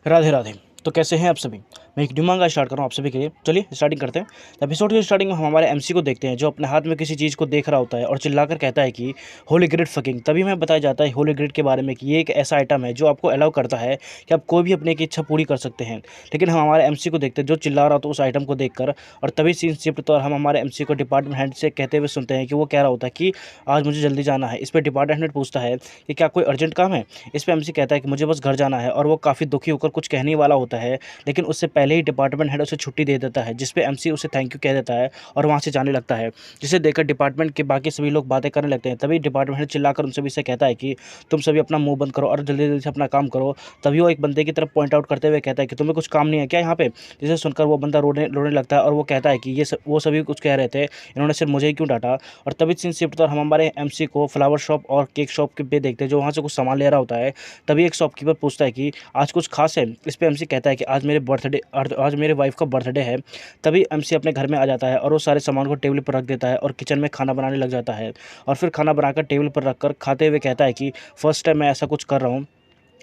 राधे राधे। तो कैसे हैं आप सभी। मैं एक न्यू मांगा स्टार्ट कर रहा हूँ आप सभी के लिए। चलिए स्टार्टिंग करते हैं। तो एपिसोड की स्टार्टिंग में हम हमारे एमसी को देखते हैं जो अपने हाथ में किसी चीज़ को देख रहा होता है और चिल्लाकर कहता है कि होली ग्रेट फकिंग। तभी हमें बताया जाता है होली ग्रेट के बारे में कि ये एक ऐसा आइटम है जो आपको अलाउ करता है कि आप कोई भी अपने की इच्छा पूरी कर सकते हैं। लेकिन हम हमारे एमसी को देखते हैं जो चिल्ला रहा होता है उस आइटम को देखकर। और तभी सीन शिफ्ट तो हम हमारे एमसी को डिपार्टमेंट हेड से कहते हुए सुनते हैं कि वो कह रहा होता है कि आज मुझे जल्दी जाना है। इस पर डिपार्टमेंट हेड पूछता है कि क्या कोई अर्जेंट काम है। इस पर एमसी कहता है कि मुझे बस घर जाना है और वो काफ़ी दुखी होकर कुछ कहने वाला होता है। लेकिन उससे पहले ही डिपार्टमेंट हेड उसे छुट्टी दे देता है, जिस पे एमसी उसे थैंक यू कह देता है और वहाँ से जाने लगता है। जिसे देखकर डिपार्टमेंट के बाकी सभी लोग बातें करने लगते हैं। तभी डिपार्टमेंट हेड चिल्लाकर उन सभी से कहता है कि तुम सभी अपना मुंह बंद करो और जल्दी जल्दी से अपना काम करो। तभी वो एक बंदे की तरफ पॉइंट आउट करते हुए कहता है कि तुम्हें कुछ काम नहीं है क्या यहाँ पे। जिसे सुनकर वो बंदा रोने रोने लगता है और वो कहता है कि वो सभी कुछ कह रहे थे, इन्होंने सिर्फ मुझे ही क्यों डांटा। और तभी सीन शिफ्ट और हम हमारे एमसी को फ्लावर शॉप और केक शॉप पे देखते हैं जो वहाँ से कुछ सामान ले रहा होता है। तभी एक शॉपकीपर पूछता है कि आज कुछ खास है। इस पे एमसी कहता है कि आज मेरे वाइफ का बर्थडे है। तभी एमसी अपने घर में आ जाता है और वो सारे सामान को टेबल पर रख देता है और किचन में खाना बनाने लग जाता है। और फिर खाना बनाकर टेबल पर रखकर खाते हुए कहता है कि फर्स्ट टाइम मैं ऐसा कुछ कर रहा हूँ।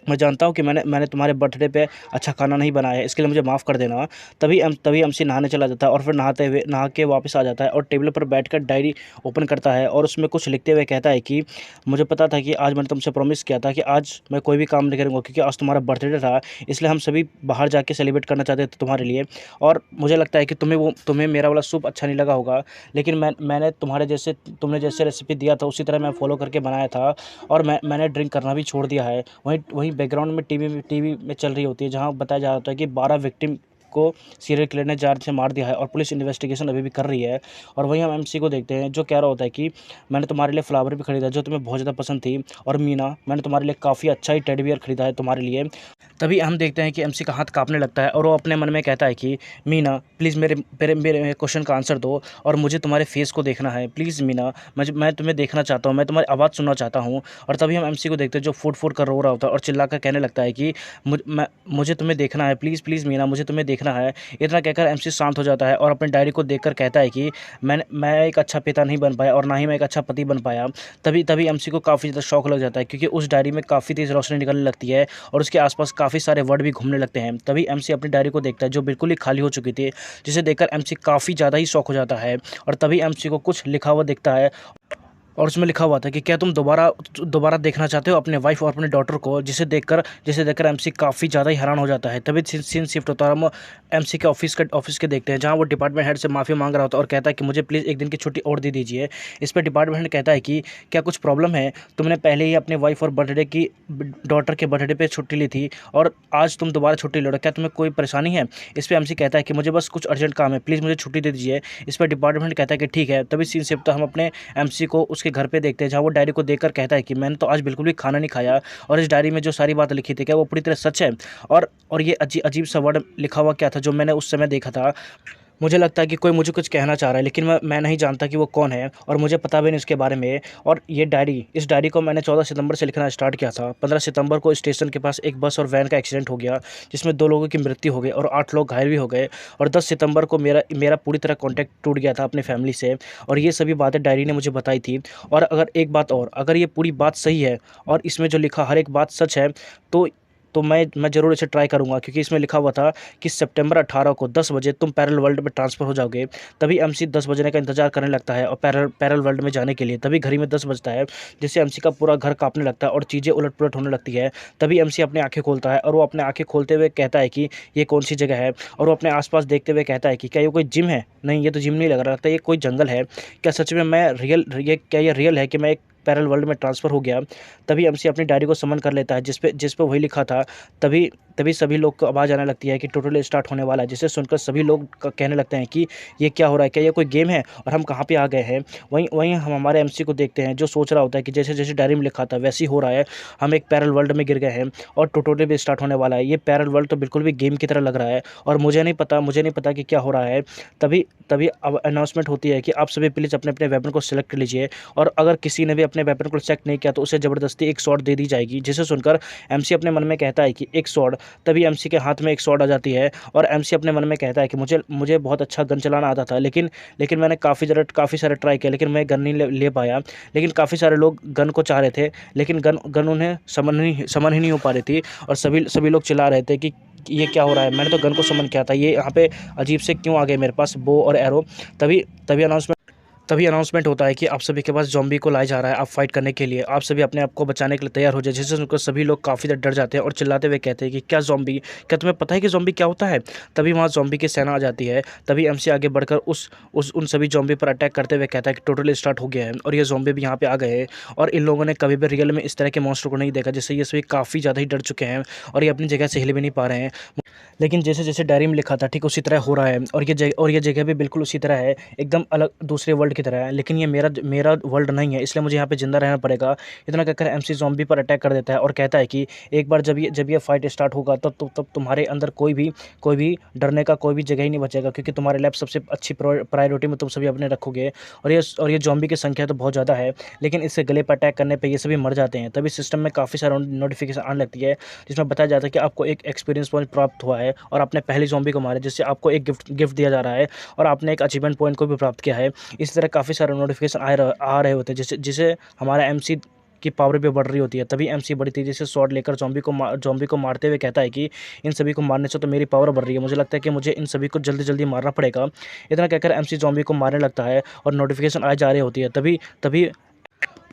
मैं जानता हूँ कि मैंने मैंने तुम्हारे बर्थडे पे अच्छा खाना नहीं बनाया है, इसके लिए मुझे माफ़ कर देना। तभी एमसी नहाने चला जाता है और फिर नहा के वापस आ जाता है और टेबल पर बैठकर डायरी ओपन करता है और उसमें कुछ लिखते हुए कहता है कि मुझे पता था कि आज मैंने तुमसे प्रॉमिस किया था कि आज मैं कोई भी काम नहीं करूँगा, क्योंकि आज तुम्हारा बर्थडे था। इसलिए हम सभी बाहर जाके सेलिब्रेट करना चाहते थे तुम्हारे लिए। और मुझे लगता है कि तुम्हें मेरा वाला सूप अच्छा नहीं लगा होगा, लेकिन मैंने तुमने जैसे रेसिपी दिया था उसी तरह मैं फ़ॉलो करके बनाया था। और मैंने ड्रिंक करना भी छोड़ दिया है। वहीं वहीं बैकग्राउंड में टीवी में चल रही होती है जहाँ बताया जा रहा है कि 12 विक्टिम को सीरियल किलर ने जार से मार दिया है और पुलिस इन्वेस्टिगेशन अभी भी कर रही है। और वहीं हम एमसी को देखते हैं जो कह रहा होता है कि मैंने तुम्हारे लिए फ्लावर भी खरीदा जो तुम्हें बहुत ज़्यादा पसंद थी। और मीना, मैंने तुम्हारे लिए काफ़ी अच्छा ही टेडी बियर खरीदा है तुम्हारे लिए। तभी हम देखते हैं कि एमसी का हाथ कांपने लगता है और वो अपने मन में कहता है कि मीना प्लीज़ मेरे मेरे मेरे क्वेश्चन का आंसर दो और मुझे तुम्हारे फेस को देखना है प्लीज़ मीना। मैं तुम्हें देखना चाहता हूँ, मैं तुम्हारी आवाज़ सुनना चाहता हूँ। और तभी हम एमसी को देखते हैं जो फूट फूट कर रो रहा होता है और चिल्लाकर कहने लगता है कि मुझे तुम्हें देखना है प्लीज़ प्लीज़ मीना, मुझे तुम्हें देखना है। इतना कहकर एमसी शांत हो जाता है और अपनी डायरी को देखकर कहता है कि मैं एक अच्छा पिता नहीं बन पाया और ना ही मैं एक अच्छा पति बन पाया। तभी तभी एमसी को काफ़ी ज़्यादा शौक लग जाता है क्योंकि उस डायरी में काफ़ी तेज़ रोशनी निकलने लगती है और उसके आसपास काफ़ी सारे वर्ड भी घूमने लगते हैं। तभी एमसी अपनी डायरी को देखता है जो बिल्कुल ही खाली हो चुकी थी, जिसे देखकर एमसी काफ़ी ज़्यादा ही शॉक हो जाता है। और तभी एमसी को कुछ लिखा हुआ दिखता है और उसमें लिखा हुआ था कि क्या तुम दोबारा दोबारा देखना चाहते हो अपने वाइफ और अपने डॉटर को। जिसे देखकर एमसी काफ़ी ज़्यादा ही हैरान हो जाता है। तभी सीन शिफ्ट होता है, हम एमसी के ऑफिस के देखते हैं जहाँ वो डिपार्टमेंट हेड से माफ़ी मांग रहा होता है और कहता है कि मुझे प्लीज़ एक दिन की छुट्टी और दे दीजिए। इस पर डिपार्टमेंट हेड कहता है कि क्या कुछ प्रॉब्लम है, तुमने पहले ही अपने वाइफ और डॉटर के बर्थडे पे छुट्टी ली थी और आज तुम दोबारा छुट्टी ले रहे हो, क्या तुम्हें कोई परेशानी है। इस पर एमसी कहता है कि मुझे बस कुछ अर्जेंट काम है, प्लीज़ मुझे छुट्टी दे दीजिए। इस पर डिपार्टमेंट कहता है कि ठीक है। तभी सीन शिफ्ट हम अपने एमसी को उसके घर पे देखते हैं जहाँ वो डायरी को देखकर कहता है कि मैंने तो आज बिल्कुल भी खाना नहीं खाया और इस डायरी में जो सारी बातें लिखी थी क्या वो पूरी तरह सच है। और ये अजीब सा वर्ड लिखा हुआ क्या था जो मैंने उस समय देखा था। मुझे लगता है कि कोई मुझे कुछ कहना चाह रहा है, लेकिन मैं नहीं जानता कि वो कौन है और मुझे पता भी नहीं उसके बारे में। और इस डायरी को मैंने 14 सितंबर से लिखना स्टार्ट किया था। 15 सितंबर को स्टेशन के पास एक बस और वैन का एक्सीडेंट हो गया जिसमें 2 लोगों की मृत्यु हो गई और 8 लोग घायल भी हो गए। और 10 सितंबर को मेरा पूरी तरह कॉन्टैक्ट टूट गया था अपनी फैमिली से। और ये सभी बातें डायरी ने मुझे बताई थी। और अगर ये पूरी बात सही है और इसमें जो लिखा हर एक बात सच है, तो मैं ज़रूर इसे ट्राई करूँगा, क्योंकि इसमें लिखा हुआ था कि सितंबर 18 को 10 बजे तुम पैरेलल वर्ल्ड में ट्रांसफ़र हो जाओगे। तभी एमसी 10 बजने का इंतज़ार करने लगता है और पैरेलल वर्ल्ड में जाने के लिए। तभी घड़ी में 10 बजता है, जिससे एमसी का पूरा घर काँपने लगता है और चीज़ें उलट-पुलट होने लगती है। तभी एमसी अपनी आँखें खोलता है और वो अपनी आँखें खोलते हुए कहता है कि ये कौन-सी जगह है। और वो अपने आस-पास देखते हुए कहता है कि क्या ये कोई जिम है? नहीं, ये तो जिम नहीं लग रहा, लगता है ये कोई जंगल है। क्या सच में ये रियल है कि मैं एक पैरेलल वर्ल्ड में ट्रांसफ़र हो गया। तभी एमसी अपनी डायरी को समन कर लेता है जिस पे वही लिखा था। तभी तभी सभी लोग को आवाज़ आने लगती है कि टोटल स्टार्ट होने वाला है, जिसे सुनकर सभी लोग कहने लगते हैं कि ये क्या हो रहा है, क्या ये कोई गेम है और हम कहाँ पे आ गए हैं। वहीं वहीं हम हमारे एमसी को देखते हैं जो सोच रहा होता है कि जैसे जैसे डायरी में लिखा था वैसे ही हो रहा है, हम एक पैरेलल वर्ल्ड में गिर गए हैं और टोटल भी स्टार्ट होने वाला है। ये पैरेलल वर्ल्ड तो बिल्कुल भी गेम की तरह लग रहा है और मुझे नहीं पता कि क्या हो रहा है। तभी तभी अब अनाउंसमेंट होती है कि आप सभी प्लीज़ अपने अपने वेपन को सिलेक्ट कर लीजिए और अगर किसी ने भी अपने वेपन को सेलेक्ट नहीं किया तो उसे ज़बरदस्ती एक शॉट दे दी जाएगी। जिसे सुनकर एमसी अपने मन में कहता है कि एक शॉट। तभी एमसी के हाथ में एक शॉट आ जाती है और एमसी अपने मन में कहता है कि मुझे बहुत अच्छा गन चलाना आता था, लेकिन मैंने काफ़ी सारे ट्राई किया, लेकिन मैं गन नहीं ले पाया। लेकिन काफ़ी सारे लोग गन को चाह रहे थे, लेकिन गन गन उन्हें समन ही नहीं हो पा रही थी और सभी सभी लोग चिल्ला रहे थे कि ये क्या हो रहा है, मैंने तो गन को समन किया था, ये यहाँ पे अजीब से क्यों आ गए मेरे पास बो और एरो। तभी तभी अनाउंसमेंट तभी अनाउंसमेंट होता है कि आप सभी के पास ज़ॉम्बी को लाया जा रहा है, आप फाइट करने के लिए। आप सभी अपने आप को बचाने के लिए तैयार हो जाए, जिससे उनको सभी लोग काफ़ी ज़्यादा डर जाते हैं और चिल्लाते हुए कहते हैं कि क्या ज़ॉम्बी, क्या तुम्हें पता है कि ज़ॉम्बी क्या होता है। तभी वहाँ ज़ॉम्बी की सेना आ जाती है। तभी एमसी आगे बढ़कर उस उन सभी ज़ॉम्बी पर अटैक करते हुए कहता है कि टोटल स्टार्ट हो गया है और ये ज़ॉम्बी भी यहाँ पे आ गए हैं। और इन लोगों ने कभी भी रियल में इस तरह के मॉन्स्टर को नहीं देखा, जिससे ये सभी काफ़ी ज़्यादा ही डर चुके हैं और ये अपनी जगह से हिल भी नहीं पा रहे हैं। लेकिन जैसे जैसे डायरी में लिखा था ठीक उसी तरह हो रहा है, और ये जगह भी बिल्कुल उसी तरह है, एकदम अलग दूसरे वर्ल्ड की तरह है। लेकिन ये मेरा वर्ल्ड नहीं है, इसलिए मुझे यहाँ पे ज़िंदा रहना पड़ेगा। इतना कहकर एमसी ज़ॉम्बी पर अटैक कर देता है और कहता है कि एक बार जब ये फाइट स्टार्ट होगा तब तुम्हारे अंदर कोई भी डरने का कोई भी जगह ही नहीं बचेगा, क्योंकि तुम्हारे लैब सबसे अच्छी प्रायोरिटी में तुम सभी अपने रखोगे। और ये ज़ॉम्बी की संख्या तो बहुत ज़्यादा है, लेकिन इससे गले पर अटैक करने पर ये सभी मर जाते हैं। तभी सिस्टम में काफ़ी सारा नोटिफिकेशन आने लगती है, जिसमें बताया जाता है कि आपको एक एक्सपीरियंस पॉइंट प्राप्त हुआ है और आपने पहली ज़ॉम्बी को मारा, जिससे आपको एक गिफ्ट दिया जा रहा है और आपने एक अचीवमेंट पॉइंट को भी प्राप्त किया है। इस तरह काफ़ी सारे नोटिफिकेशन आ रहे होते हैं, जिससे हमारा एमसी की पावर भी बढ़ रही होती है। तभी एमसी बड़ी तेज़ी से शॉट लेकर ज़ॉम्बी को मारते हुए कहता है कि इन सभी को मारने से तो मेरी पावर बढ़ रही है, मुझे लगता है कि मुझे इन सभी को जल्दी जल्दी मारना पड़ेगा। इतना कहकर एमसी ज़ॉम्बी को मारने लगता है और नोटिफिकेशन आए जा रही होती है। तभी तभी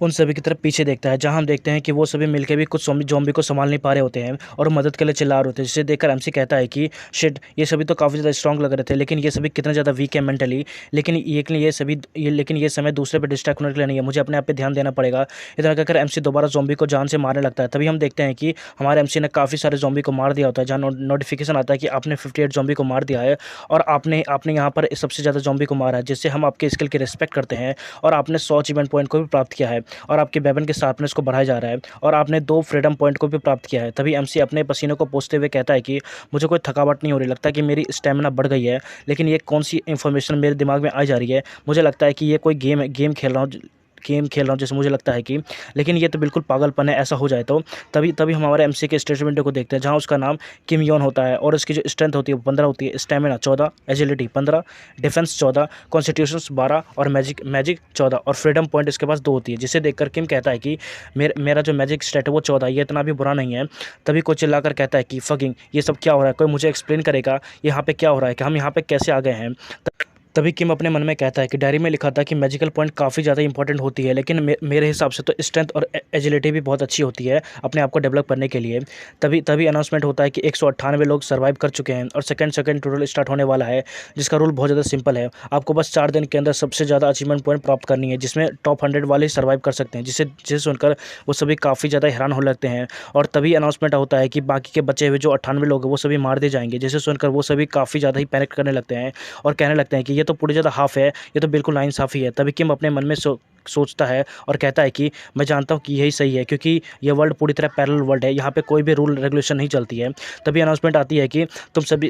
उन सभी की तरफ पीछे देखता है, जहां हम देखते हैं कि वो सभी मिलकर भी कुछ ज़ॉम्बी को संभाल नहीं पा रहे होते हैं और मदद के लिए चिल्ला रहे होते हैं। जिसे देखकर एमसी कहता है कि शिट, ये सभी तो काफ़ी ज़्यादा स्ट्रांग लग रहे थे, लेकिन ये सभी कितने ज़्यादा वीक है मेंटली। लेकिन ये समय दूसरे पर डिस्ट्रैक्ट होने के लिए नहीं है, मुझे अपने आप पे ध्यान देना पड़ेगा। इतना कहकर एमसी दोबारा ज़ॉम्बी को जान से मारने लगता है। तभी हम देखते हैं कि हमारे एमसी ने काफ़ी सारे ज़ॉम्बी को मार दिया होता है, जहाँ नोटिफिकेशन आता है कि आपने 58 ज़ॉम्बी को मार दिया है और आपने आपने यहाँ पर सबसे ज़्यादा ज़ॉम्बी को मारा है, जिससे हम आपके स्किल की रिस्पेक्ट करते हैं। और आपने 100 अचीवमेंट पॉइंट को भी प्राप्त किया है और आपके वेपन के शार्पनेस को बढ़ाया जा रहा है और आपने 2 फ्रीडम पॉइंट को भी प्राप्त किया है। तभी एमसी अपने पसीने को पोंछते हुए कहता है कि मुझे कोई थकावट नहीं हो रही, लगता है कि मेरी स्टेमिना बढ़ गई है। लेकिन ये कौन सी इन्फॉर्मेशन मेरे दिमाग में आ जा रही है, मुझे लगता है कि ये कोई गेम खेल रहा हूँ जैसे मुझे लगता है कि, लेकिन ये तो बिल्कुल पागलपन है, ऐसा हो जाए तो। तभी तभी हम हमारे एमसी के स्टेटमेंट को देखते हैं, जहाँ उसका नाम किम योन होता है और उसकी जो स्ट्रेंथ होती है वो 15 होती है, स्टेमिना 14, एजिलिटी 15, डिफेंस 14, कॉन्स्टिट्यूशंस 12 और मैजिक 14 और फ्रीडम पॉइंट इसके पास 2 होती है। जिसे देखकर किम कहता है कि मेरा जो मैजिक स्टेट है वो 14, ये इतना भी बुरा नहीं है। तभी कोई चिल्लाकर कहता है कि फकिंग, ये सब क्या हो रहा है, कोई मुझे एक्सप्लेन करेगा यहाँ पे क्या हो रहा है, कि हम यहाँ पे कैसे आ गए हैं। तभी किम अपने मन में कहता है कि डायरी में लिखा था कि मैजिकल पॉइंट काफ़ी ज़्यादा इंपॉर्टेंट होती है, लेकिन मेरे हिसाब से तो स्ट्रेंथ और एजिलिटी भी बहुत अच्छी होती है अपने आप को डेवलप करने के लिए। तभी तभी अनाउंसमेंट होता है कि 198 लोग सर्वाइव कर चुके हैं और सेकंड टोटल स्टार्ट होने वाला है, जिसका रूल बहुत ज़्यादा सिंपल है। आपको बस 4 दिन के अंदर सबसे ज़्यादा अचीवमेंट पॉइंट प्राप्त करनी है, जिसमें टॉप 100 वाले सर्वाइव कर सकते हैं, जिसे सुनकर वो सभी काफ़ी ज़्यादा हैरान होने लगते हैं। और तभी अनाउंसमेंट होता है कि बाकी के बचे हुए जो 98 लोग हैं वो सभी मार दिए जाएंगे, जिसे सुनकर वो सभी काफ़ी ज़्यादा ही पैनिक करने लगते हैं और कहने लगते हैं कि ये तो पूरी ज़्यादा हाफ है, ये तो बिल्कुल नाइंसाफ़ी है। तभी किम अपने मन में सोचता है और कहता है कि मैं जानता हूँ कि यही सही है, क्योंकि ये वर्ल्ड पूरी तरह पैरेलल वर्ल्ड है, यहाँ पे कोई भी रूल रेगुलेशन नहीं चलती है। तभी अनाउंसमेंट आती है कि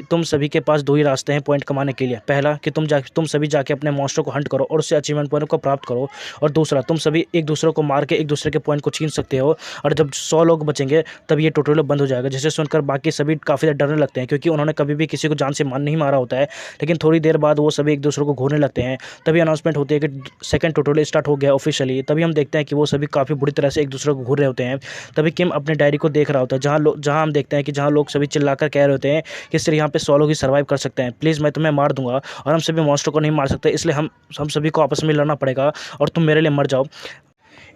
तुम सभी के पास 2 ही रास्ते हैं पॉइंट कमाने के लिए। पहला कि तुम सभी जाके अपने मॉन्स्टर को हंट करो और उससे अचीवमेंट पॉइंट को प्राप्त करो, और दूसरा तुम सभी एक दूसरे को मार के एक दूसरे के पॉइंट को छीन सकते हो। और जब 100 लोग बचेंगे तब ये टोटल बंद हो जाएगा, जिसे सुनकर बाकी सभी काफ़ी ज़्यादा डरने लगते हैं, क्योंकि उन्होंने कभी भी किसी को जान से नहीं मारा होता है। लेकिन थोड़ी देर बाद वो सभी एक दूसरे को घूरने लगते हैं। तभी अनाउंसमेंट होती है कि सेकंड टोटल स्टार्ट हो गया ऑफिशियली। तभी हम देखते हैं कि वो सभी काफ़ी बुरी तरह से एक दूसरे को घूर रहे होते हैं। तभी किम अपने डायरी को देख रहा होता है, जहाँ हम देखते हैं कि जहाँ लोग सभी चिल्लाकर कह रहे होते हैं कि सिर्फ यहाँ पे 100 लोग ही सर्वाइव कर सकते हैं, प्लीज़ मैं तुम्हें मार दूंगा और हम सभी मॉन्स्टर को नहीं मार सकते, इसलिए हम सभी को आपस में लड़ना पड़ेगा और तुम मेरे लिए मर जाओ।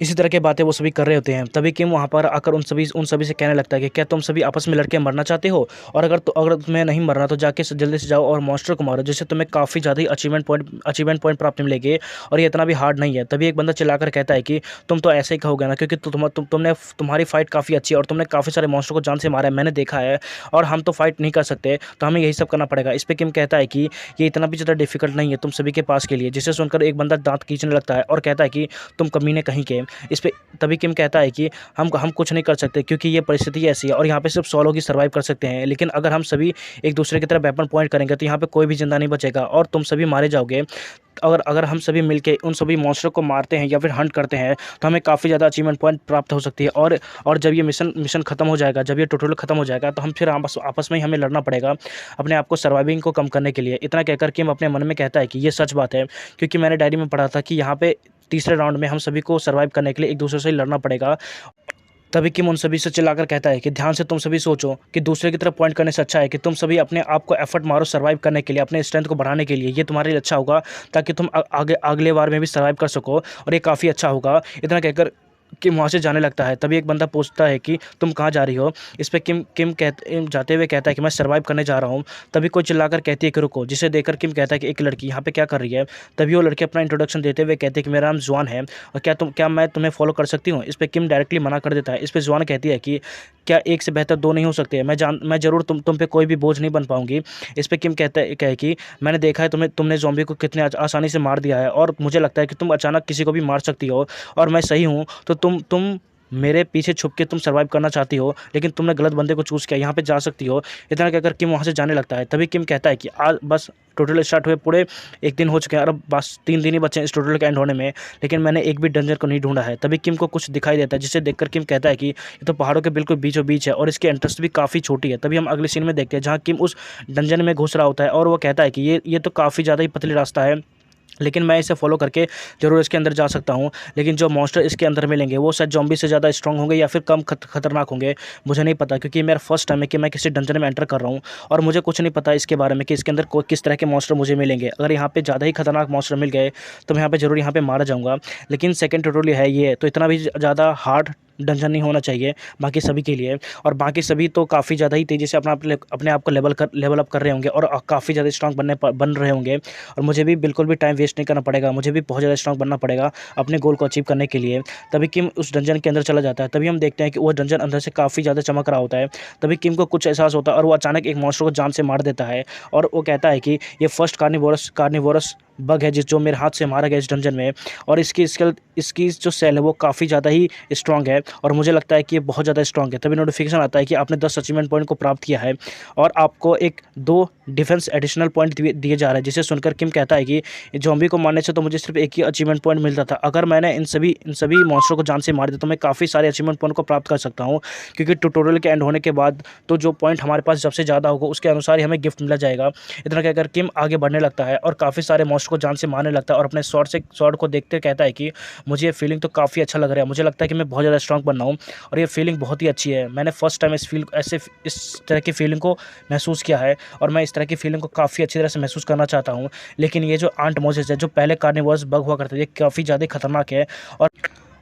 इसी तरह की बातें वो सभी कर रहे होते हैं। तभी किम वहाँ पर आकर उन सभी से कहने लगता है कि क्या तुम सभी आपस में लड़के मरना चाहते हो, और अगर तुम्हें नहीं मरना तो जाके जल्दी से जाओ और मॉन्स्टर को मारो, जिससे तुम्हें काफ़ी ज़्यादा ही अचीवमेंट पॉइंट प्राप्त मिलेंगे और ये इतना भी हार्ड नहीं है। तभी एक बंदा चिल्लाकर कहता है कि तुम तो ऐसे ही कहोगे ना, क्योंकि तुम्हारी फाइट काफ़ी अच्छी है और तुमने काफ़ी सारे मॉन्स्टर को जान से मारा है, मैंने देखा है, और हम तो फाइट नहीं कर सकते, तो हमें यही सब करना पड़ेगा। इस पर किम कहता है कि ये इतना भी ज़्यादा डिफिकल्ट नहीं है तुम सभी के पास के लिए, जिसे सुनकर एक बंदा दांत खींचने लगता है और कहता है कि तुम कमीने कहीं के। इस पे तभी किम कहता है कि हम कुछ नहीं कर सकते, क्योंकि ये परिस्थिति ऐसी है और यहाँ पे सिर्फ 100 लोग ही सर्वाइव कर सकते हैं, लेकिन अगर हम सभी एक दूसरे की तरफ वेपन पॉइंट करेंगे तो यहाँ पे कोई भी जिंदा नहीं बचेगा और तुम सभी मारे जाओगे। अगर हम सभी मिलके उन सभी मॉन्स्टर को मारते हैं या फिर हंट करते हैं तो हमें काफ़ी ज़्यादा अचीवमेंट पॉइंट प्राप्त हो सकती है, और जब ये मिशन खत्म हो जाएगा, जब ये टोटल खत्म हो जाएगा तो हम फिर आपस में ही हमें लड़ना पड़ेगा अपने आप को सर्वाइविंग को कम करने के लिए। इतना कहकर किम अपने मन में कहता है कि ये सच बात है, क्योंकि मैंने डायरी में पढ़ा था कि यहाँ पे तीसरे राउंड में हम सभी को सर्वाइव करने के लिए एक दूसरे से लड़ना पड़ेगा तभी किम उन सभी से चिल्लाकर कहता है कि ध्यान से तुम सभी सोचो कि दूसरे की तरफ पॉइंट करने से अच्छा है कि तुम सभी अपने आप को एफर्ट मारो सर्वाइव करने के लिए, अपने स्ट्रेंथ को बढ़ाने के लिए। ये तुम्हारे लिए अच्छा होगा ताकि तुम आगे अगले बार में भी सर्वाइव कर सको, और ये काफ़ी अच्छा होगा। इतना कहकर किम वहाँ से जाने लगता है। तभी एक बंदा पूछता है कि तुम कहाँ जा रही हो। इस पे किम किम जाते हुए कहता है कि मैं सर्वाइव करने जा रहा हूँ। तभी कोई चिल्लाकर कहती है कि रुको, जिसे देखकर किम कहता है कि एक लड़की यहाँ पे क्या कर रही है। तभी वो लड़की अपना इंट्रोडक्शन देते हुए कहती है कि मेरा नाम जुआन है और क्या मैं तुम्हें फॉलो कर सकती हूँ। इस पर किम डायरेक्टली मना कर देता है। इस पर जुआन कहती है कि क्या एक से बेहतर दो नहीं हो सकते। मैं ज़रूर तुम पे कोई भी बोझ नहीं बन पाऊंगी। इस पर किम कहे कि मैंने देखा है तुमने ज़ॉम्बी को कितने आसानी से मार दिया है, और मुझे लगता है कि तुम अचानक किसी को भी मार सकती हो, और मैं सही हूँ तो तुम मेरे पीछे छुप के तुम सर्वाइव करना चाहती हो, लेकिन तुमने गलत बंदे को चूज़ किया। यहाँ पे जा सकती हो। इतना कहकर किम वहाँ से जाने लगता है। तभी किम कहता है कि आज बस टोटल स्टार्ट हुए पूरे 1 दिन हो चुके हैं और अब बस 3 दिन ही बचे हैं इस टोटल के एंड होने में, लेकिन मैंने एक भी डंजन को नहीं ढूंढा है। तभी किम को कुछ दिखाई देता है, जिसे देखकर किम कहता है कि ये तो पहाड़ों के बिल्कुल बीचों बीच है और इसकी एंट्रेंस भी काफ़ी छोटी है। तभी हम अगले सीन में देखते हैं जहाँ किम उस डंजन में घुस रहा होता है और वो कहता है कि ये तो काफ़ी ज़्यादा ही पतली रास्ता है, लेकिन मैं इसे फॉलो करके ज़रूर इसके अंदर जा सकता हूँ। लेकिन जो मॉन्स्टर इसके अंदर मिलेंगे वो शायद ज़ॉम्बी से ज़्यादा स्ट्रॉन्ग होंगे या फिर कम खतरनाक होंगे, मुझे नहीं पता, क्योंकि मेरा फर्स्ट टाइम है कि मैं किसी डंजन में एंटर कर रहा हूँ और मुझे कुछ नहीं पता इसके बारे में कि इसके अंदर किस तरह के मॉन्स्टर मुझे मिलेंगे। अगर यहाँ पे ज़्यादा ही खतरनाक मॉन्स्टर मिल गए तो मैं यहाँ पे ज़रूर यहाँ पे मारा जाऊँगा। लेकिन सेकंड ट्यूटोरियल है ये, तो इतना भी ज़्यादा हार्ड डंजन नहीं होना चाहिए बाकी सभी के लिए, और बाकी सभी तो काफ़ी ज़्यादा ही तेज़ी से अपने आप को लेवल अप कर रहे होंगे और काफ़ी ज़्यादा स्ट्रॉन्ग बन रहे होंगे, और मुझे भी बिल्कुल भी टाइम वेस्ट नहीं करना पड़ेगा, मुझे भी बहुत ज़्यादा स्ट्रॉन्ग बनना पड़ेगा अपने गोल को अचीव करने के लिए। तभी किम उस डंजन के अंदर चला जाता है। तभी हम देखते हैं कि वो डंजन अंदर से काफ़ी ज़्यादा चमक रहा होता है। तभी किम को कुछ एहसास होता है और वो अचानक एक मॉन्स्टर को जान से मार देता है, और वो कहता है कि ये फर्स्ट कार्निवोरस बग है जो मेरे हाथ से मारा गया इस डंजन में, और इसकी जो सेल है वो काफ़ी ज़्यादा ही स्ट्रॉन्ग है और मुझे लगता है कि ये बहुत ज़्यादा स्ट्रॉन्ग है। तभी नोटिफिकेशन आता है कि आपने 10 अचीवमेंट पॉइंट को प्राप्त किया है और आपको 2 डिफेंस एडिशनल पॉइंट दिए जा रहे हैं। जिसे सुनकर किम कहता है कि ज़ॉम्बी को मारने से तो मुझे सिर्फ एक ही अचीवमेंट पॉइंट मिलता था, अगर मैंने इन सभी मॉन्स्टर को जान से मार दिया तो मैं काफ़ी सारे अचीवमेंट पॉइंट को प्राप्त कर सकता हूँ, क्योंकि ट्यूटोरियल के एंड होने के बाद तो जो पॉइंट हमारे पास सबसे ज़्यादा होगा उसके अनुसार ही हमें गिफ्ट मिला जाएगा। इतना कहकर किम आगे बढ़ने लगता है और काफ़ी सारे मॉन्स्टर को जान से मारने लगता है और अपने स्वॉर्ड को देखते कहता है कि मुझे ये फीलिंग तो काफ़ी अच्छा लग रहा है, मुझे लगता है कि मैं बहुत ज़्यादा स्ट्रॉन्ग बन रहा हूँ और ये फीलिंग बहुत ही अच्छी है। मैंने फर्स्ट टाइम इस तरह की फीलिंग को महसूस किया है और मैं इस तरह की फीलिंग को काफ़ी अच्छी तरह से महसूस करना चाहता हूँ। लेकिन ये जो आंट मोजेस है, जो पहले कार्निवोरस बग हुआ करते थे, ये काफ़ी ज़्यादा खतरनाक है,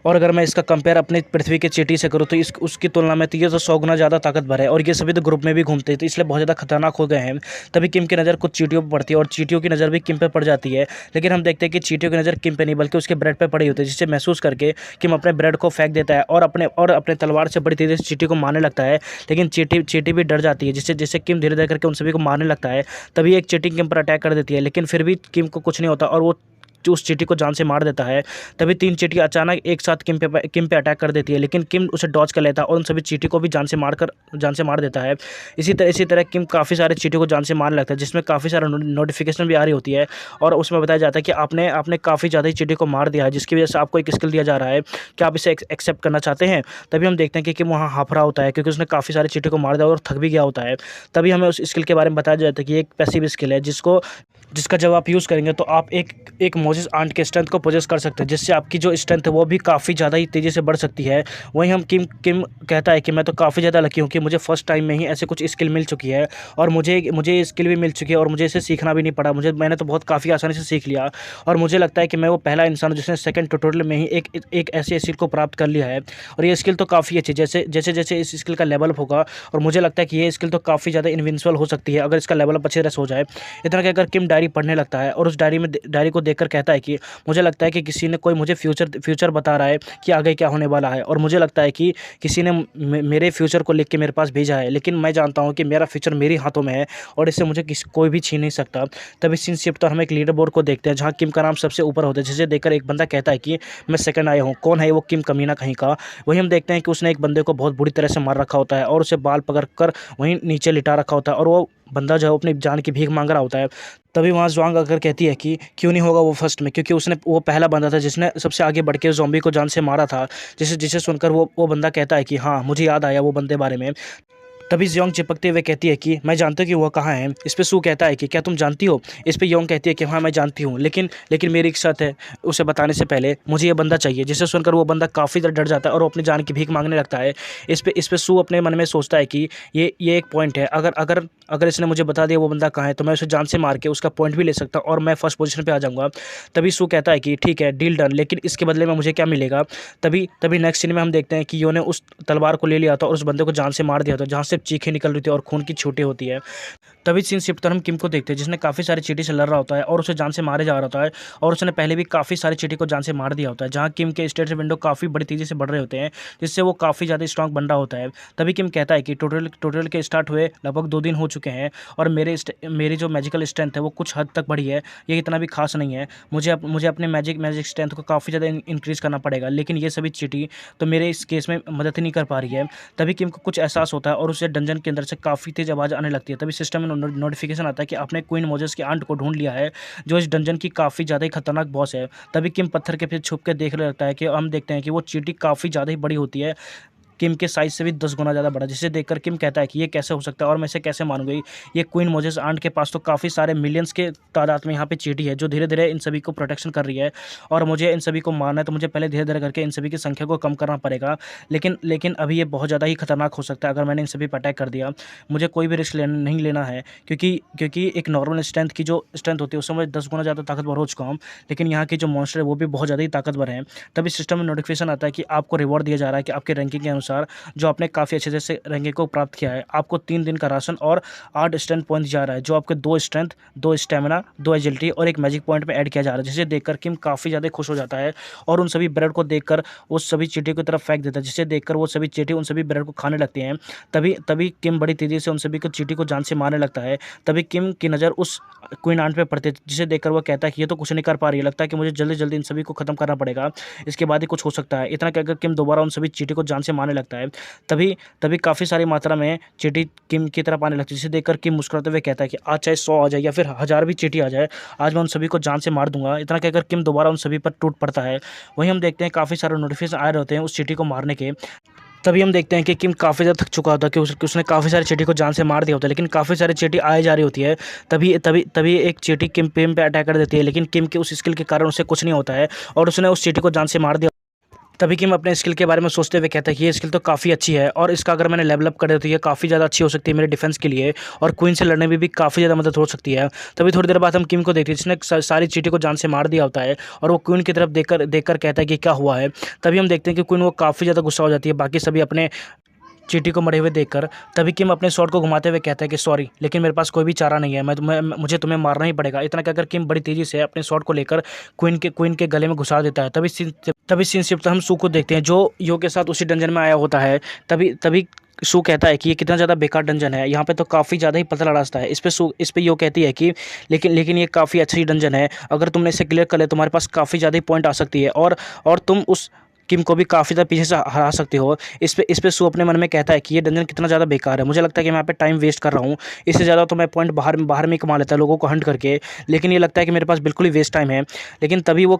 और अगर मैं इसका कंपेयर अपने पृथ्वी के चींटी से करूँ तो उसकी तुलना में तो ये तो 100 गुना ज़्यादा ताकतवर है और ये सभी तो ग्रुप में भी घूमते हैं, तो इसलिए बहुत ज़्यादा खतरनाक हो गए हैं। तभी किम की नज़र कुछ चींटियों पर पड़ती है और चींटियों की नज़र भी किम पे पड़ जाती है, लेकिन हम देखते हैं कि चींटियों की नज़र किम पे नहीं बल्कि उसके ब्रेड पे पड़ी होती है, जिसे महसूस करके किम अपने ब्रेड को फेंक देता है और अपने तलवार से बड़ी तेज़ी से चींटी को मारने लगता है। लेकिन चींटी भी डर जाती है, जिससे किम धीरे धीरे करके उन सभी को मारने लगता है। तभी एक चींटी किम पर अटैक कर देती है, लेकिन फिर भी किम को कुछ नहीं होता और वो उस चींटी को जान से मार देता है। तभी 3 चींटी अचानक एक साथ किम पे अटैक कर देती है, लेकिन किम उसे डॉज कर लेता है और उन सभी चींटी को भी जान से मार देता है। इसी तरह किम काफ़ी सारे चींटी को जान से मारने लगता है, जिसमें काफ़ी सारा नोटिफिकेशन भी आ रही होती है और उसमें बताया जाता है कि आपने काफ़ी ज़्यादा ही चींटी को मार दिया है, जिसकी वजह से आपको एक स्किल दिया जा रहा है, क्या आप इसे एक्सेप्ट करना चाहते हैं। तभी हम देखते हैं कि किम वहाँ हाफ रहा होता है क्योंकि उसने काफ़ी सारे चींटी को मार दिया और थक भी गया होता है। तभी हमें उस स्किल के बारे में बताया जाता है कि एक पैसिव स्किल है जिसका जब आप यूज़ करेंगे तो आप एक मोजेस आंट के स्ट्रेंथ को पोजेस कर सकते हैं, जिससे आपकी जो स्ट्रेंथ है वो भी काफ़ी ज़्यादा ही तेज़ी से बढ़ सकती है। वहीं हम किम कहता है कि मैं तो काफ़ी ज़्यादा लकी हूँ कि मुझे फर्स्ट टाइम में ही ऐसे कुछ स्किल मिल चुकी है और मुझे स्किल भी मिल चुकी है और मुझे इसे सीखना भी नहीं पड़ा, मैंने तो बहुत काफ़ी आसानी से सीख लिया और मुझे लगता है कि मैं वो पहला इंसान हूँ जिसने सेकंड ट्यूटोरियल में ही एक ऐसी स्किल को प्राप्त कर लिया है। और ये स्किल तो काफ़ी अच्छी, जैसे इस स्किल का लेवल अप होगा और मुझे लगता है कि ये स्किल तो काफ़ी ज़्यादा इनविंसिबल हो सकती है अगर इसका लेवल अप अच्छी तरह से हो जाए। इतना कहकर किम डायरी पढ़ने लगता है और उस डायरी को देखकर कहता है कि मुझे लगता है कि किसी ने कोई मुझे फ्यूचर बता रहा है कि आगे क्या होने वाला है, और मुझे लगता है कि किसी ने मेरे फ्यूचर को लिख के मेरे पास भेजा है, लेकिन मैं जानता हूँ कि मेरा फ्यूचर मेरे हाथों में है और इससे मुझे कोई भी छीन नहीं सकता। तभी सीन शिफ्ट तो हम एक लीडर बोर्ड को देखते हैं जहाँ किम का नाम सबसे ऊपर होता है, जिसे देखकर एक बंदा कहता है कि मैं सेकंड आया हूँ। कौन है वो? किम कमीना कहीं का। वहीं हम देखते हैं कि उसने एक बंदे को बहुत बुरी तरह से मार रखा होता है और उसे बाल पकड़ कर वहीं नीचे लिटा रखा होता है और वो बंदा जो है अपनी जान की भीख मांग रहा होता है। तभी वहाँ ज़्वांग आकर कहती है कि क्यों नहीं होगा वो फर्स्ट में, क्योंकि वो पहला बंदा था जिसने सबसे आगे बढ़ के ज़ॉम्बी को जान से मारा था। जिसे सुनकर वो बंदा कहता है कि हाँ, मुझे याद आया वो बंदे बारे में। तभी जियोंग चिपकते हुए कहती है कि मैं जानती हूँ कि वो कहाँ है। इस पे सू कहता है कि क्या तुम जानती हो। इस पे योंग कहती है कि हाँ मैं जानती हूँ, लेकिन लेकिन मेरी एक शर्त है। उसे बताने से पहले मुझे ये बंदा चाहिए। जिसे सुनकर वो बंदा काफ़ी ज़्यादा डर जाता है और वो अपनी जान की भीख मांगने लगता है। इस पे सू अपने मन में सोचता है कि ये एक पॉइंट है, अगर अगर अगर इसने मुझे बता दिया वो बंदा कहाँ है तो मैं उसे जान से मार के उसका पॉइंट भी ले सकता हूँ और मैं फर्स्ट पोजीशन पे आ जाऊँगा। तभी सू कहता है कि ठीक है, डील डन, लेकिन इसके बदले में मुझे क्या मिलेगा। तभी तभी नेक्स्ट सीन में हम देखते हैं कि यो ने उस तलवार को ले लिया था और उस बंदे को जान से मार दिया था, जहाँ से चीखें निकल रही थी और खून की छींटें होती है। तभी सीन शिफ्ट कर हम किम को देखते हैं, जिसने काफ़ी सारी चींटी से लड़ रहा होता है और उसे जान से मारे जा रहा होता है। और उसने पहले भी काफ़ी सारी चींटी को जान से मार दिया होता है। जहाँ किम के स्टेट से विंडो काफ़ी बड़ी तेज़ी से बढ़ रहे होते हैं, जिससे वो काफ़ी ज़्यादा स्ट्रांग बन रहा होता है। तभी किम कहता है कि टोटल के स्टार्ट हुए लगभग 2 दिन हो चुके हैं और मेरी जो मैजिकल स्ट्रेंथ है वो कुछ हद तक बढ़ी है। ये इतना भी खास नहीं है। मुझे अपने मैजिक स्ट्रेंथ को काफ़ी ज़्यादा इंक्रीज़ करना पड़ेगा, लेकिन ये सभी चींटी तो मेरे इस केस में मदद ही नहीं कर पा रही है। तभी किम को कुछ एहसास होता है और उसे डंजन के अंदर से काफ़ी तेज़ आवाज़ आने लगती है। तभी सिस्टम में नोटिफिकेशन आता है कि आपने क्वीन मोजेस की आंट को ढूंढ लिया है, जो इस डंजन की काफ़ी ज़्यादा ही खतरनाक बॉस है। तभी किम पत्थर के पीछे छुप के देखने लगता है कि हम देखते हैं कि वो चींटी काफ़ी ज़्यादा ही बड़ी होती है, किम के साइज़ से भी 10 गुना ज़्यादा बड़ा, जिसे देखकर किम कहता है कि ये कैसे हो सकता है और मैं इसे कैसे मानूंगी। ये क्वीन मोजेस आंट के पास तो काफ़ी सारे मिलियंस के तादाद में यहाँ पे चींटी है, जो धीरे धीरे इन सभी को प्रोटेक्शन कर रही है और मुझे इन सभी को मारना है, तो मुझे पहले धीरे धीरे करके इन सभी की संख्या को कम करना पड़ेगा। लेकिन अभी ये बहुत ज़्यादा ही खतरनाक हो सकता है अगर मैंने इन सभी पर अटैक कर दिया। मुझे कोई भी रिस्क नहीं लेना है, क्योंकि एक नॉर्मल स्ट्रेंथ की जो स्ट्रेंथ होती है उससे मैं 10 गुना ज़्यादा ताकतवर हो चुका हूँ, लेकिन यहाँ की जो मॉन्स्टर है वो भी बहुत ज़्यादा ही ताकतवर है। तभी सिस्टम में नोटिफिकेशन आता है कि आपको रिवॉर्ड दिया जा रहा है कि आपके रैंकिंग के अनुसार जो आपने काफ़ी अच्छे से रैंकिंग को प्राप्त किया है, आपको 3 दिन का राशन और 8 स्ट्रेंथ पॉइंट जा रहा है, जो आपके 2 स्ट्रेंथ, 2 स्टेमिना, 2 एजिलिटी और 1 मैजिक पॉइंट में ऐड किया जा रहा है। जिसे देखकर किम काफ़ी ज़्यादा खुश हो जाता है और उन सभी ब्रेड को देखकर उस सभी चींटी की तरफ फेंक देता है, जिसे देखकर वो सभी चींटी उन सभी ब्रेड को खाने लगती हैं। तभी तभी किम बड़ी तेज़ी से उन सभी को चींटी को जान से मारने लगता है। तभी किम की नज़र उस क्वीन आंट पे पड़ती है, जिसे देखकर वो कहता है कि ये तो कुछ नहीं कर पा रही है, लगता है कि मुझे जल्दी जल्दी इन सभी को खत्म करना पड़ेगा, इसके बाद ही कुछ हो सकता है। इतना कहकर किम दोबारा उन सभी चींटी को जान से मारने लगता है। तभी तभी काफ़ी सारी मात्रा में चींटी किम की तरफ आने लगती है, जिसे देखकर किम मुस्कुराते हुए कहता है कि आज चाहे 100 आ जाए या फिर 1000 भी चींटी आ जाए, आज मैं उन सभी को जान से मार दूंगा। इतना कहकर किम दोबारा उन सभी पर टूट पड़ता है। वहीं हम देखते हैं काफ़ी सारे नोटिफिकेशन आए रहते हैं उस चींटी को मारने के। तभी हम देखते हैं कि किम काफ़ी ज़्यादा थक चुका होता है, कि उसने काफ़ी सारी चींटी को जान से मार दिया होता है, लेकिन काफ़ी सारी चींटी आए जा रही होती है। तभी तभी तभी एक चींटी किम पे अटैक कर देती है, लेकिन किम के उस स्किल के कारण उसे कुछ नहीं होता है और उसने उस चींटी को जान से मार दिया। तभी किम अपने स्किल के बारे में सोचते हुए कहता है कि ये स्किल तो काफ़ी अच्छी है और इसका अगर मैंने लेवल अप कर दिया तो ये काफ़ी ज़्यादा अच्छी हो सकती है मेरे डिफेंस के लिए और क्वीन से लड़ने में भी काफ़ी ज़्यादा मदद हो सकती है। तभी थोड़ी देर बाद हम किम को देखते हैं, जिसने सारी चींटी को जान से मार दिया होता है और वो क्वीन की तरफ देखकर कहता है कि क्या हुआ है। तभी हम देखते हैं कि क्वीन वो काफ़ी ज़्यादा गुस्सा हो जाती है बाकी सभी अपने चींटी को मरे हुए देखकर। तभी किम अपने शॉट को घुमाते हुए कहता है कि सॉरी, लेकिन मेरे पास कोई भी चारा नहीं है, मुझे तुम्हें मारना ही पड़ेगा। इतना कहकर किम बड़ी तेज़ी से अपने शॉट को लेकर क्वीन के गले में घुसा देता है। तभी सीन शिफ्ट हम सू को देखते हैं, जो यो के साथ उसी डंजन में आया होता है। तभी तभी सू कहता है कि ये कितना ज़्यादा बेकार डंजन है, यहाँ पे तो काफ़ी ज़्यादा ही पतला रास्ता है। इस पे यो कहती है कि लेकिन ये काफ़ी अच्छी डंजन है, अगर तुमने इसे क्लियर कर लिया तुम्हारे पास काफ़ी ज़्यादा ही पॉइंट आ सकती है और तुम उस किम को भी काफ़ी ज़्यादा पीछे से हरा सकते हो। इस पे सू अपने मन में कहता है कि ये डंजन कितना ज़्यादा बेकार है, मुझे लगता है कि मैं यहाँ पे टाइम वेस्ट कर रहा हूँ, इससे ज़्यादा तो मैं पॉइंट बाहर में ही कमा लेता है लोगों को हंट करके, लेकिन ये लगता है कि मेरे पास बिल्कुल ही वेस्ट टाइम है। लेकिन तभी वो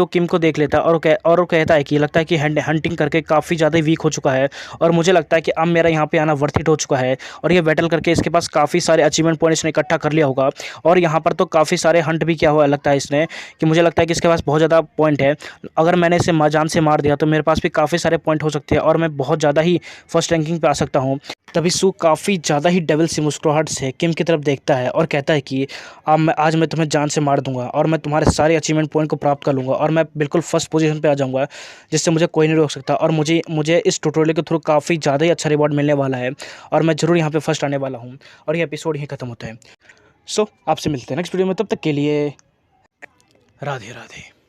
किम को देख लेता है और वो कहता है कि लगता है कि हंटिंग करके काफ़ी ज़्यादा वीक हो चुका है और मुझे लगता है कि अब मेरा यहाँ पे आना वर्थ इट हो चुका है और ये बैटल करके इसके पास काफ़ी सारे अचीवमेंट पॉइंट इसने इकट्ठा कर लिया होगा और यहाँ पर तो काफ़ी सारे हंट भी किया हुआ लगता है इसने, कि मुझे लगता है कि इसके पास बहुत ज़्यादा पॉइंट है। अगर मैंने इसे जान से मार दिया तो मेरे पास भी काफ़ी सारे पॉइंट हो सकते हैं और मैं बहुत ज़्यादा ही फर्स्ट रैंकिंग पे आ सकता हूँ। तभी सू काफ़ी ज़्यादा ही डेविल सी मुस्कुराहट से किम की तरफ देखता है और कहता है कि आज मैं तुम्हें जान से मार दूंगा और मैं तुम्हारे सारे अचीवमेंट पॉइंट को प्राप्त कर लूँगा और मैं बिल्कुल फर्स्ट पोजीशन पे आ जाऊँगा, जिससे मुझे कोई नहीं रोक सकता और मुझे इस ट्यूटोरियल के थ्रू काफ़ी ज़्यादा ही अच्छा रिवॉर्ड मिलने वाला है और मैं ज़रूर यहाँ पर फर्स्ट आने वाला हूँ। और ये एपिसोड यहीं ख़त्म होता है। सो आपसे मिलते हैं नेक्स्ट वीडियो में, तब तक के लिए राधे राधे।